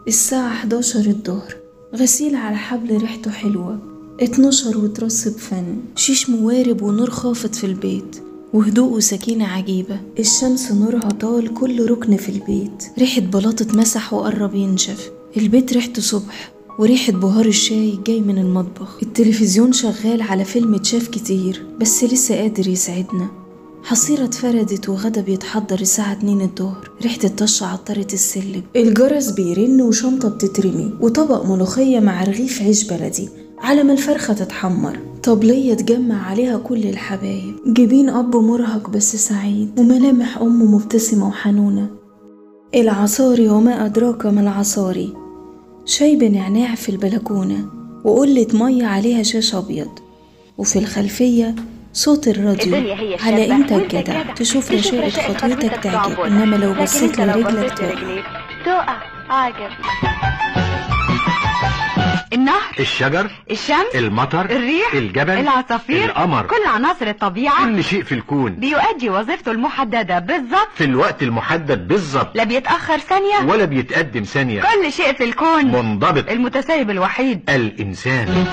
الساعة 11 الظهر. غسيل على حبل ريحته حلوة، اتنشر وترص بفن، شيش موارب ونور خافت في البيت، وهدوء وسكينة عجيبة. الشمس نورها طال كل ركن في البيت، ريحة بلاطة مسح وقرب ينشف. البيت ريحته صبح وريحة بهار الشاي جاي من المطبخ. التلفزيون شغال على فيلم اتشاف كتير بس لسه قادر يسعدنا. حصيرة اتفردت وغدا بيتحضر الساعة 2 الظهر. ريحة الطشة عطرت السلم، الجرس بيرن وشنطة بتترمي، وطبق ملوخية مع رغيف عيش بلدي على ما الفرخة تتحمر. طبلية تجمع عليها كل الحبايب، جبين أب مرهق بس سعيد، وملامح أم مبتسمة وحنونة. العصاري وما أدراك ما العصاري، شاي بنعناع في البلكونة، وقلة مية عليها شاش أبيض، وفي الخلفية صوت الراديو. على انت جدع تشوف رشاقة خطوتك تعجب، انما لو بصيت لرجلك تقع. عجب. النهر، الشجر، الشمس، المطر، الريح، الجبل، العصافير، القمر، كل عناصر الطبيعة، كل شيء في الكون بيؤدي وظيفته المحددة بالظبط في الوقت المحدد بالظبط، لا بيتأخر ثانية ولا بيتقدم ثانية. كل شيء في الكون منضبط. المتسيب الوحيد الإنسان.